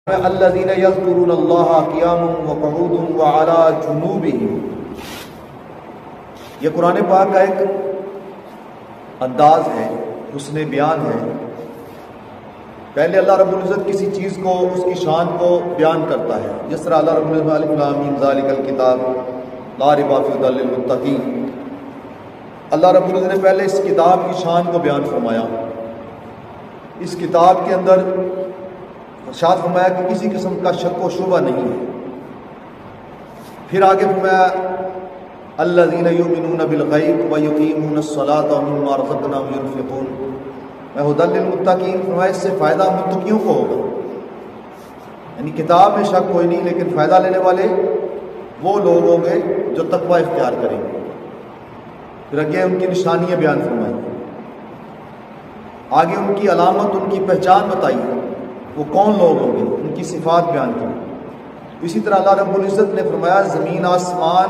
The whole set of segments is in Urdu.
الذین یذکرون اللہ قیاما وقعودا وعلی جنوبہم۔ یہ قرآن پاک کا ایک انداز ہے، حسن بیان ہے۔ پہلے اللہ رب العزت کسی چیز کو، اس کی شان کو بیان کرتا ہے، جس طرح اللہ رب العزت الف لام میم ذالک الکتاب لا ریب فیہ ھدی للمتقین۔ اللہ رب العزت نے پہلے اس کتاب کی شان کو بیان فرمایا، اس کتاب کے اندر ارشاد فرمایا کہ کسی قسم کا شک و شبہ نہیں ہے۔ پھر آگے فرمایا الذین یؤمنون بالغیب ویقیمون الصلاۃ ومما رزقناہم ینفقون وہدی للمتقین۔ فرمایا اس سے فائدہ متقیوں کو ہوگا، یعنی کتاب میں شک کوئی نہیں، لیکن فائدہ لینے والے وہ لوگ ہوں گے جو تقوی اختیار کریں گے۔ پھر آگے ان کی نشانیاں بیان فرمائی، آگے ان کی علامت، ان کی پہچان بتائی، وہ کون لوگ ہوں گے، ان کی صفات بیان کی۔ اسی طرح اللہ رب العزت نے فرمایا زمین آسمان،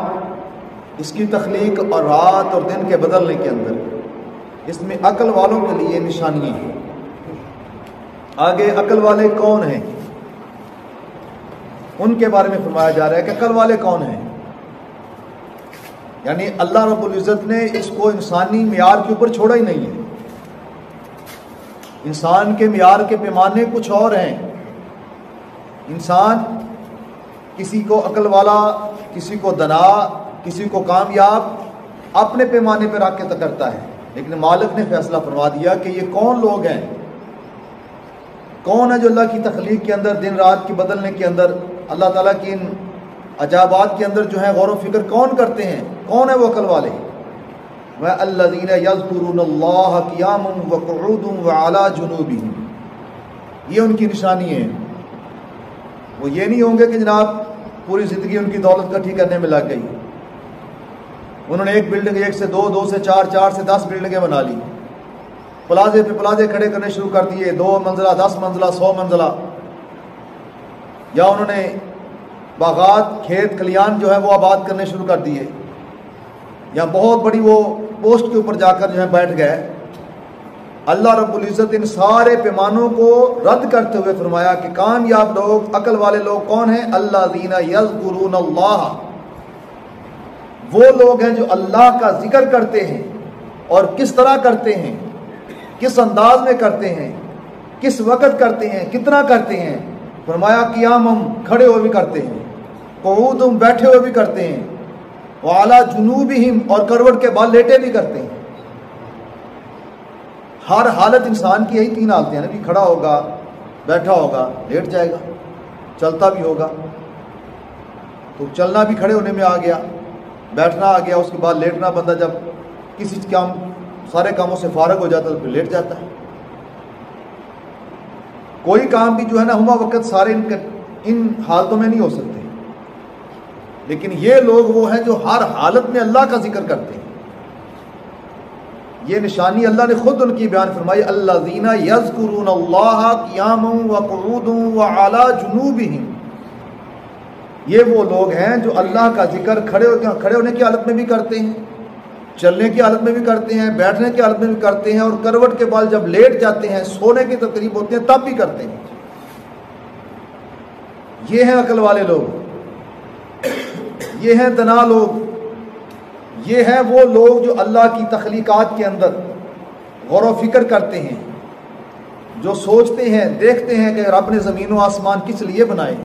اس کی تخلیق اور رات اور دن کے بدلنے کے اندر اس میں عقل والوں کے لیے نشانیاں ہیں۔ آگے عقل والے کون ہیں، ان کے بارے میں فرمایا جا رہا ہے کہ عقل والے کون ہیں، یعنی اللہ رب العزت نے اس کو انسانی معیار کے اوپر چھوڑا ہی نہیں ہے۔ انسان کے معیار کے پیمانے کچھ اور ہیں۔ انسان کسی کو عقل والا، کسی کو دنا، کسی کو کامیاب اپنے پیمانے پہ رکھ کے کرتا ہے، لیکن مالک نے فیصلہ فرما دیا کہ یہ کون لوگ ہیں، کون ہے جو اللہ کی تخلیق کے اندر، دن رات کی بدلنے کے اندر، اللہ تعالیٰ کی ان عجائبات کے اندر جو ہے غور و فکر کون کرتے ہیں، کون ہے وہ عقل والے؟ وَالَّذِينَ يَذْكُرُونَ اللَّهَ قِيَامًا وَقُعُودًا وَعَلَى جُنُوبِهِمْ۔ یہ ان کی نشانی ہے۔ وہ یہ نہیں ہوں گے کہ جناب پوری زندگی ان کی دولت کٹھی کرنے میں لگ گئی، انہوں نے ایک بلڈنگ، ایک سے دو، دو سے چار، چار سے 10 بلڈنگیں بنا لی، پلازے پہ پلازے کھڑے کرنے شروع کر دیے، 2 منزلہ، 10 منزلہ، 100 منزلہ، یا انہوں نے باغات، کھیت کھلیان جو ہے وہ آباد کرنے شروع کر دیے، یا بہت بڑی وہ پوسٹ کے اوپر جا کر جو ہے بیٹھ گئے۔ اللہ رب العزت ان سارے پیمانوں کو رد کرتے ہوئے فرمایا کہ کامیاب لوگ، عقل والے لوگ کون ہیں؟ الذین یذکرون اللہ، وہ لوگ ہیں جو اللہ کا ذکر کرتے ہیں، اور کس طرح کرتے ہیں، کس انداز میں کرتے ہیں، کس وقت کرتے ہیں، کتنا کرتے ہیں۔ فرمایا قیامم، کھڑے ہوئے بھی کرتے ہیں، قعودم، بیٹھے ہوئے بھی کرتے ہیں، وعلی جنوبہم، اور کروٹ کے بال لیٹے بھی کرتے ہیں۔ ہر حالت انسان کی یہی 3 حالتیں ہیں نا، بھی کھڑا ہوگا، بیٹھا ہوگا، لیٹ جائے گا، چلتا بھی ہوگا۔ تو چلنا بھی کھڑے ہونے میں آ گیا، بیٹھنا آ گیا، اس کے بعد لیٹنا، بندہ جب کسی کام، سارے کاموں سے فارغ ہو جاتا ہے تو پھر لیٹ جاتا ہے۔ کوئی کام بھی جو ہے نا ہما وقت سارے ان حالتوں میں نہیں ہو سکتے، لیکن یہ لوگ وہ ہیں جو ہر حالت میں اللہ کا ذکر کرتے ہیں۔ یہ نشانی اللہ نے خود ان کی بیان فرمائی، الذین یذکرون اللہ قیاما وقعودا وعلی جنوبہم۔ یہ وہ لوگ ہیں جو اللہ کا ذکر کھڑے ہونے کی حالت میں بھی کرتے ہیں، چلنے کی حالت میں بھی کرتے ہیں، بیٹھنے کی حالت میں بھی کرتے ہیں، اور کروٹ کے بال جب لیٹ جاتے ہیں، سونے کے تقریب ہوتے ہیں، تب بھی کرتے ہیں۔ یہ ہیں عقل والے لوگ، یہ ہیں دنا لوگ، یہ ہیں وہ لوگ جو اللہ کی تخلیقات کے اندر غور و فکر کرتے ہیں، جو سوچتے ہیں، دیکھتے ہیں کہ رب نے زمین و آسمان کس لیے بنائے۔